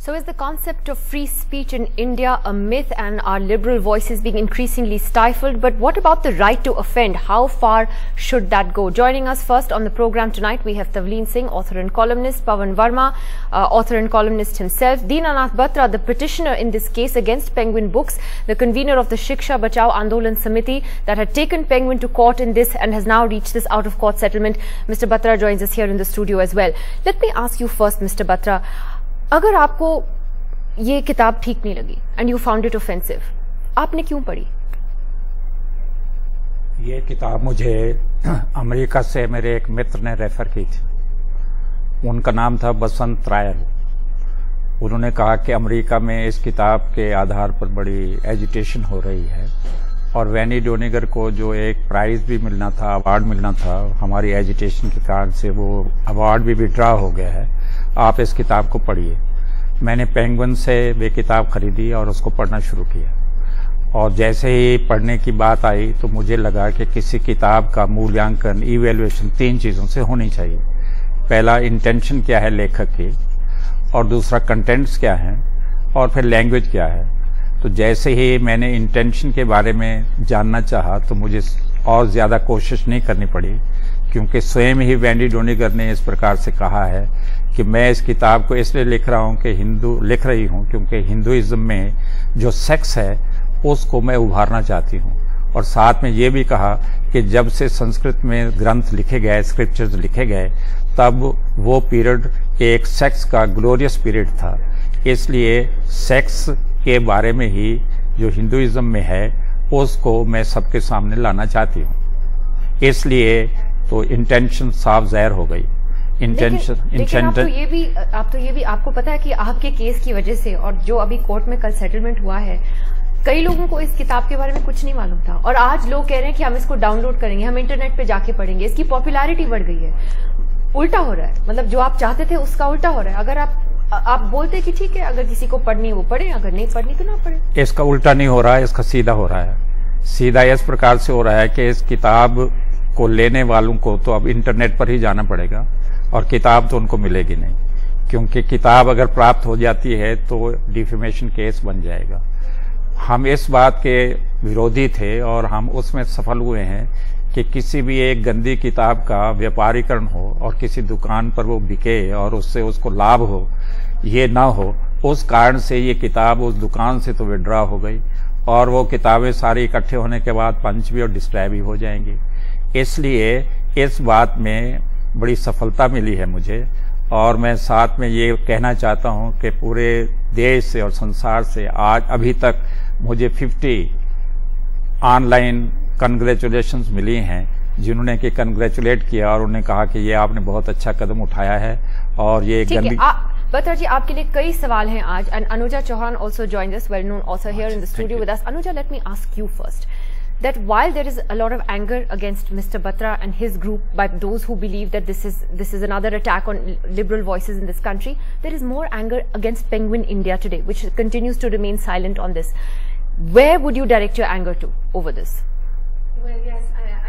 So is the concept of free speech in India a myth and are liberal voices being increasingly stifled? But what about the right to offend? How far should that go? Joining us first on the program tonight, we have Tavleen Singh, author and columnist, Pawan Verma, author and columnist himself, Dinanath Batra, the petitioner in this case against Penguin Books, the convener of the Shiksha Bachao Andolan Samiti that had taken Penguin to court in this and has now reached this out-of-court settlement. Mr. Batra joins us here in the studio as well. Let me ask you first, Mr. Batra, अगर आपको ये किताब ठीक नहीं लगी and you found it offensive, आपने क्यों पढ़ी? ये किताब मुझे अमेरिका से मेरे एक मित्र ने रेफर की थी। उनका नाम था बसंत रायल। उन्होंने कहा कि अमेरिका में इस किताब के आधार पर बड़ी एजिटेशन हो रही है और वैनी डोनिगर को जो एक प्राइज भी मिलना था, अवार्ड मिलना था, हमारी एजिटेशन के कारण से वो अवार्ड भी विड्रॉ हो गया है। आप इस किताब को पढ़िए। मैंने पेंगुइन से वे किताब खरीदी और उसको पढ़ना शुरू किया और जैसे ही पढ़ने की बात आई तो मुझे लगा कि किसी किताब का मूल्यांकन, इवैल्यूएशन 3 चीज़ों से होनी चाहिए। पहला, इंटेंशन क्या है लेखक की, और दूसरा कंटेंट्स क्या हैं, और फिर लैंग्वेज क्या है। तो जैसे ही मैंने इंटेंशन के बारे में जानना चाहा तो मुझे और ज़्यादा कोशिश नहीं करनी पड़ी, क्योंकि स्वयं ही वैनी डोनिगर ने इस प्रकार से कहा है कि मैं इस किताब को इसलिए लिख रही हूँ क्योंकि हिंदुइज्म में जो सेक्स है उसको मैं उभारना चाहती हूँ। और साथ में ये भी कहा कि जब से संस्कृत में ग्रंथ लिखे गए, स्क्रिप्चर्स लिखे गए, तब वो पीरियड एक सेक्स का ग्लोरियस पीरियड था। इसलिए सेक्स के बारे में ही जो हिंदुइज्म में है उसको मैं सबके सामने लाना चाहती हूँ। इसलिए तो इंटेंशन साफ ज़ाहिर हो गई। लेकिन आपको पता है कि आपके केस की वजह से और जो अभी कोर्ट में कल सेटलमेंट हुआ है, कई लोगों को इस किताब के बारे में कुछ नहीं मालूम था और आज लोग कह रहे हैं कि हम इसको डाउनलोड करेंगे, हम इंटरनेट पे जाके पढ़ेंगे। इसकी पॉपुलैरिटी बढ़ गई है। उल्टा हो रहा है, मतलब जो आप चाहते थे उसका उल्टा हो रहा है। अगर आप बोलते कि ठीक है, अगर किसी को पढ़नी है वो पढ़े, अगर नहीं पढ़नी तो ना पढ़े। इसका उल्टा नहीं हो रहा है, इसका सीधा हो रहा है। सीधा इस प्रकार से हो रहा है कि इस किताब को लेने वालों को तो अब इंटरनेट पर ही जाना पड़ेगा और किताब तो उनको मिलेगी नहीं, क्योंकि किताब अगर प्राप्त हो जाती है तो डिफेमेशन केस बन जाएगा। हम इस बात के विरोधी थे और हम उसमें सफल हुए हैं कि किसी भी एक गंदी किताब का व्यापारीकरण हो और किसी दुकान पर वो बिके और उससे उसको लाभ हो, ये ना हो। उस कारण से ये किताब उस दुकान से तो विड्रॉ हो गई और वो किताबें सारी इकट्ठे होने के बाद पंच भी और डिस्ट्रॉय भी हो जाएंगी। इसलिए इस बात में बड़ी सफलता मिली है मुझे और मैं साथ में ये कहना चाहता हूँ कि पूरे देश से और संसार से आज अभी तक मुझे 50 ऑनलाइन कंग्रेचुलेशंस मिली हैं, जिन्होंने कि कंग्रेचुलेट किया और उन्होंने कहा कि ये आपने बहुत अच्छा कदम उठाया है। और ये गंदी बत्रा जी, आपके लिए कई सवाल हैं आज and Anuja Chauhan also joins us, well known author here in the studio with us. Anuja, let me ask you first that while there is a lot of anger against Mr. Batra and his group by those who believe that this is another attack on liberal voices in this country, there is more anger against Penguin India today, which continues to remain silent on this. Where would you direct your anger to over this? Well, yes,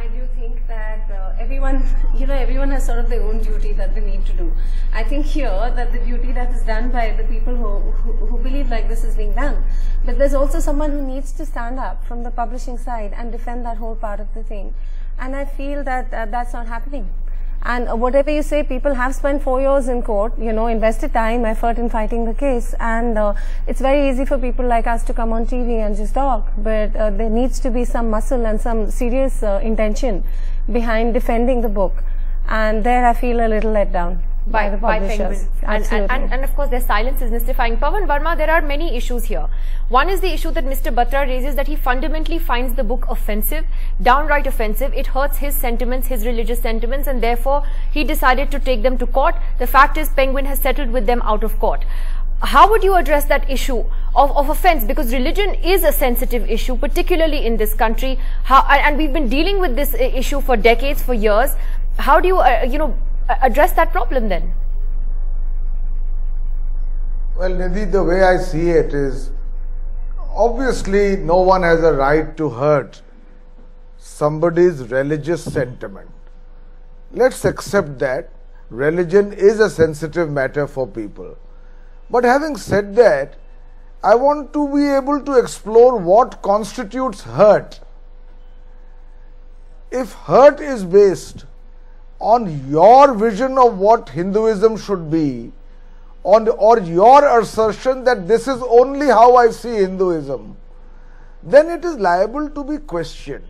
I do think that everyone has sort of their own duty that they need to do. I think here that the duty that is done by the people who believe like this is being done. But there's also someone who needs to stand up from the publishing side and defend that whole part of the thing. And I feel that that's not happening. And whatever you say, people have spent 4 years in court, invested time, effort in fighting the case. And it's very easy for people like us to come on TV and just talk. But there needs to be some muscle and some serious intention behind defending the book. And there I feel a little let down by the publishers. And of course their silence is mystifying. Pawan Verma, there are many issues here. One is the issue that Mr. Batra raises, that he fundamentally finds the book offensive, downright offensive. It hurts his sentiments, his religious sentiments, and therefore he decided to take them to court. The fact is Penguin has settled with them out of court. How would you address that issue of offense? Because religion is a sensitive issue, particularly in this country. And we've been dealing with this issue for decades, for years. How do you, address that problem then? Well, Nidhi, the way I see it is, obviously no one has a right to hurt somebody's religious sentiment. Let's accept that religion is a sensitive matter for people. But having said that, I want to be able to explore what constitutes hurt. If hurt is based on your vision of what Hinduism should be, or your assertion that this is only how I see Hinduism, then it is liable to be questioned.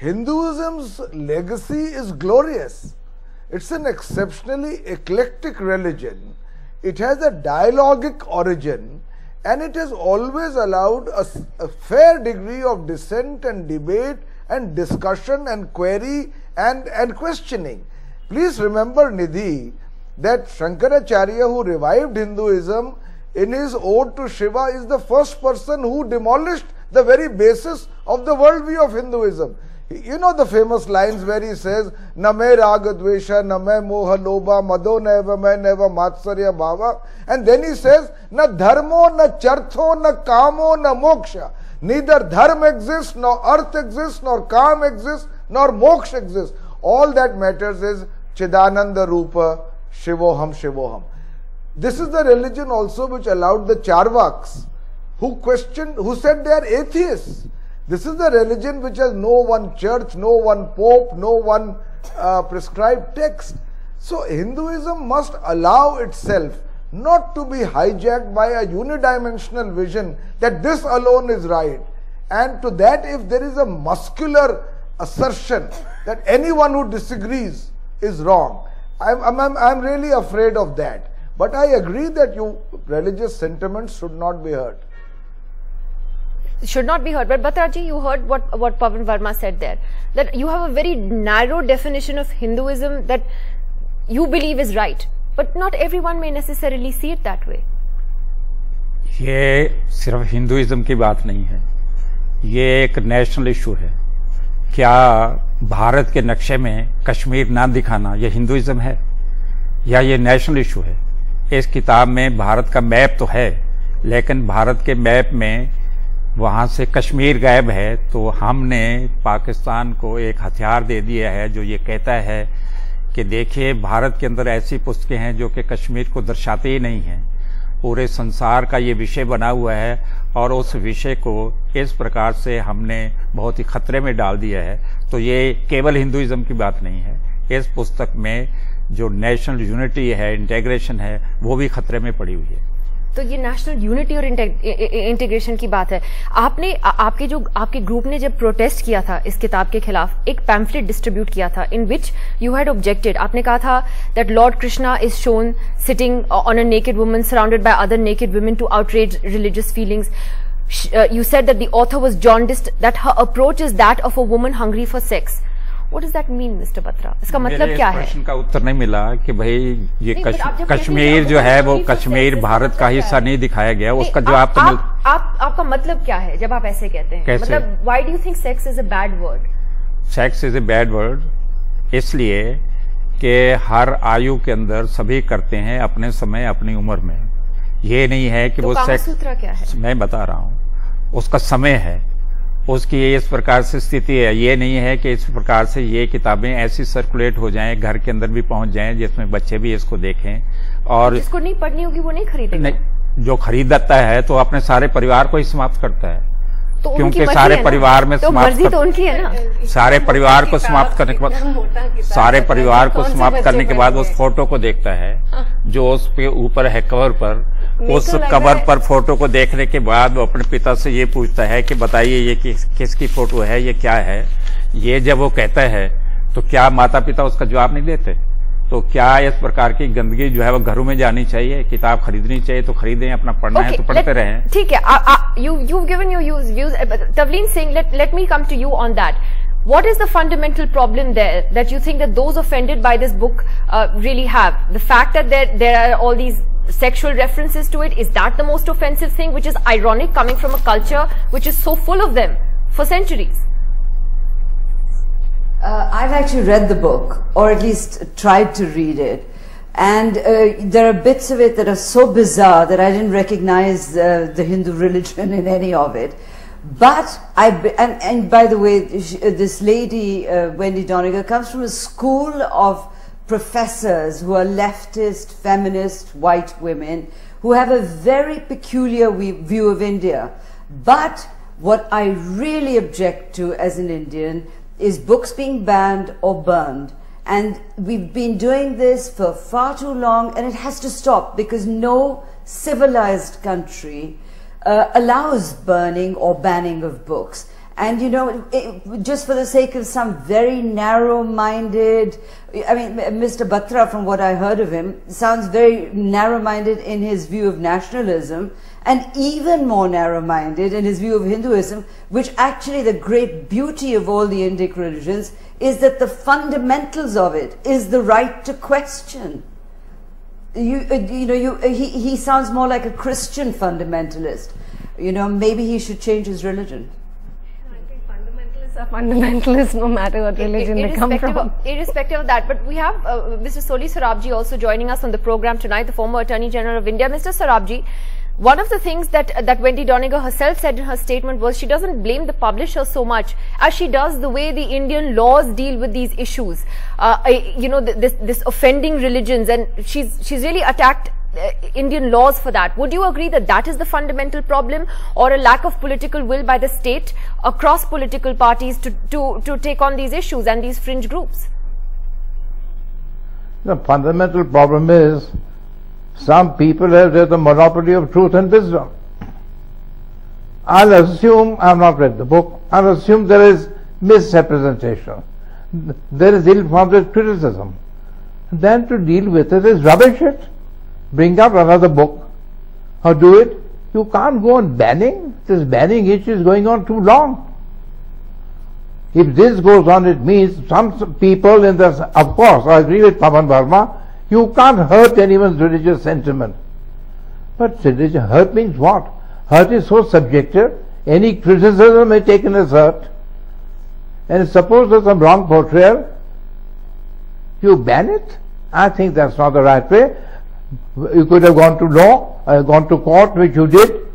Hinduism's legacy is glorious. It's an exceptionally eclectic religion. It has a dialogic origin, and it has always allowed a fair degree of dissent and debate and discussion and query and questioning. Please remember, Nidhi, that Shankaracharya, who revived Hinduism, in his ode to Shiva, is the first person who demolished the very basis of the worldview of Hinduism. You know the famous lines where he says, "Na me raga dvesha, na me moha loba, mado neva me neva matsarya bhava." And then he says, "Na dharmo, na chartho, na kamo, na moksha." Neither dharma exists, nor arth exists, nor kam exists, nor moksha exists. All that matters is Chidananda Rupa, Shivoham, Shivoham. This is the religion also which allowed the Charvaks, who said they are atheists. This is the religion which has no one church, no one pope, no one prescribed text. So Hinduism must allow itself not to be hijacked by a unidimensional vision that this alone is right. And to that, if there is a muscular assertion that anyone who disagrees is wrong, I'm really afraid of that. But I agree that religious sentiments should not be hurt. Should not be heard. But Bhattaji, you heard what Pavan Verma said there, that you have a very narrow definition of Hinduism that you believe is right, but not everyone may necessarily see it that way. ये सिर्फ Hinduism की बात नहीं है, ये एक national issue है। क्या भारत के नक्शे में कश्मीर ना दिखाना ये हिंदुइज्म है या ये नेशनल इशू है? इस किताब में भारत का मैप तो है, लेकिन भारत के मैप में वहां से कश्मीर गायब है। तो हमने पाकिस्तान को एक हथियार दे दिया है जो ये कहता है कि देखिए, भारत के अंदर ऐसी पुस्तकें हैं जो कि कश्मीर को दर्शाते ही नहीं हैं। पूरे संसार का ये विषय बना हुआ है और उस विषय को इस प्रकार से हमने बहुत ही खतरे में डाल दिया है। तो ये केवल हिंदुइज्म की बात नहीं है, इस पुस्तक में जो नेशनल यूनिटी है, इंटीग्रेशन है, वो भी खतरे में पड़ी हुई है। तो ये नेशनल यूनिटी और इंटीग्रेशन की बात है। आपके ग्रुप ने जब प्रोटेस्ट किया था इस किताब के खिलाफ, एक पैम्फलेट डिस्ट्रीब्यूट किया था in which you had objected. आपने कहा था that lord Krishna is shown sitting on a naked woman surrounded by other naked women to outrage religious feelings. You said that the author was jaundiced, that her approach is that of a woman hungry for sex. What does that mean, Mr. Batra? इसका मतलब क्या है? प्रश्न का उत्तर नहीं मिला कि भाई ये कश्मीर जो है वो कश्मीर भारत का हिस्सा नहीं दिखाया गया, उसका जवाब तो आपका मतलब क्या है जब आप ऐसे कहते हैं? कैसे? मतलब why do you think sex is a bad word? Sex is a bad word इसलिए कि हर आयु के अंदर सभी करते हैं अपने समय अपनी उम्र में। ये नहीं है कि तो वो सेक्स, कामसूत्र क्या है? मैं बता रहा हूँ, उसका समय है, उसकी इस प्रकार से स्थिति है। ये नहीं है कि इस प्रकार से ये किताबें ऐसी सर्कुलेट हो जाएं, घर के अंदर भी पहुंच जाएं, जिसमें बच्चे भी इसको देखें। और जिसको नहीं पढ़नी होगी वो नहीं खरीदेगा। नहीं, जो खरीदता है तो अपने सारे परिवार को ही समाप्त करता है, तो क्योंकि सारे परिवार में तो मर्जी तो उनकी है ना। सारे परिवार को समाप्त करने के बाद, सारे परिवार को समाप्त करने के बाद उस फोटो को देखता है जो उस पे ऊपर है कवर पर। उस कवर पर फोटो को देखने के बाद वो अपने पिता से ये पूछता है कि बताइए ये किसकी फोटो है, ये क्या है। ये जब वो कहता है तो क्या माता पिता उसका जवाब नहीं देते? तो क्या इस प्रकार की गंदगी जो है वो घरों में जानी चाहिए? किताब खरीदनी चाहिए तो खरीदें, अपना पढ़ना है तो पढ़ते रहें। ठीक है, you've given your views. Tavleen Singh, let me come to you on that. What is the fundamental problem there that you think that those offended by this book really have? The fact that there are all these sexual references to it, is that the most offensive thing, which is ironic coming from a culture which is so full of them for centuries? I've actually read the book, or at least tried to read it, and there are bits of it that are so bizarre that I didn't recognize the Hindu religion in any of it. But and by the way, this lady Wendy Doniger comes from a school of professors who are leftist, feminist, white women who have a very peculiar view of India. But what I really object to as an Indian is books being banned or burned. And we've been doing this for far too long, and it has to stop, because no civilized country allows burning or banning of books. And you know, just for the sake of some very narrow-minded, I mean, Mr. Batra, from what I heard of him, sounds very narrow-minded in his view of nationalism, and even more narrow-minded in his view of Hinduism, which actually the great beauty of all the Indic religions is that the fundamentals of it is the right to question. He sounds more like a Christian fundamentalist. You know, maybe he should change his religion. Are fundamentalists no matter what religion they come from. Irrespective of that, but we have Mr. Soli Sorabji also joining us on the program tonight, the former Attorney General of India. Mr. Sorabji, one of the things that Wendy Doniger herself said in her statement was she doesn't blame the publisher so much as she does the way the Indian laws deal with these issues. This offending religions, and she's really attacked Indian laws for that. Would you agree that that is the fundamental problem, or a lack of political will by the state across political parties to take on these issues and these fringe groups? The fundamental problem is some people have the monopoly of truth and wisdom. I'll assume I've not read the book. I'll assume there is misrepresentation. There is ill-founded criticism. Then to deal with it is rubbish it. Bring up another book or do it. You can't go on banning. This banning issue is going on too long. If this goes on, it means some people in this, of course, I agree with Pavan Verma, you can't hurt anyone's religious sentiment. But religious hurt means what? Hurt is so subjective, any criticism may be taken as hurt. And suppose there's some wrong portrayal, you ban it? I think that's not the right way. You could have gone to law, gone to court, which you did,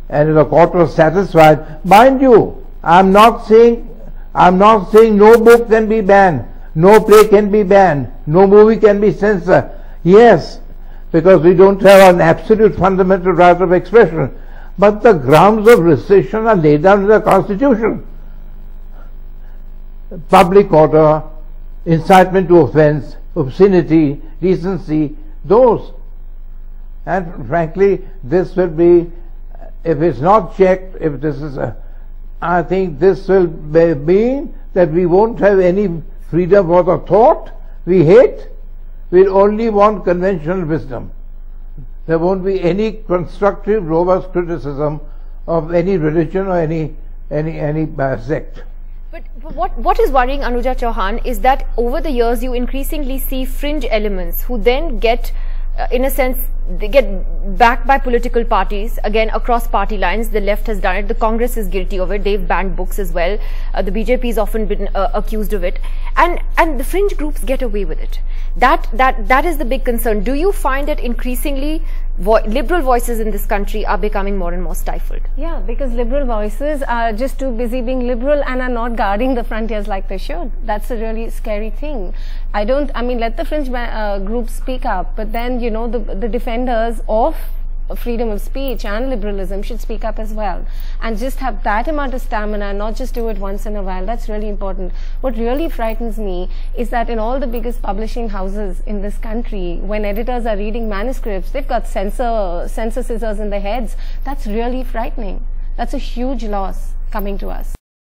and if the court was satisfied. Mind you, I'm not saying no book can be banned, no play can be banned, no movie can be censored. Yes, because we don't have an absolute fundamental right of expression. But the grounds of restriction are laid down in the Constitution. Public order, incitement to offense, obscenity, decency, those. And frankly, this will be, if it's not checked, if this is I think this will mean that we won't have any freedom for the thought we hate. We'll only want conventional wisdom. There won't be any constructive, robust criticism of any religion or any sect. But what is worrying, Anuja Chauhan, is that over the years you increasingly see fringe elements who then get, in a sense, they get backed by political parties, again across party lines. The left has done it, the Congress is guilty of it, they've banned books as well, the BJP has often been accused of it, and the fringe groups get away with it. That is the big concern. Do you find that increasingly liberal voices in this country are becoming more and more stifled? Yeah, because liberal voices are just too busy being liberal and are not guarding the frontiers like they should. That's a really scary thing. I mean, let the fringe groups speak up, but then, you know, the defenders of freedom of speech and liberalism should speak up as well, and just have that amount of stamina and not just do it once in a while. That's really important. What really frightens me is that in all the biggest publishing houses in this country, when editors are reading manuscripts, they've got censor scissors in their heads. That's really frightening. That's a huge loss coming to us.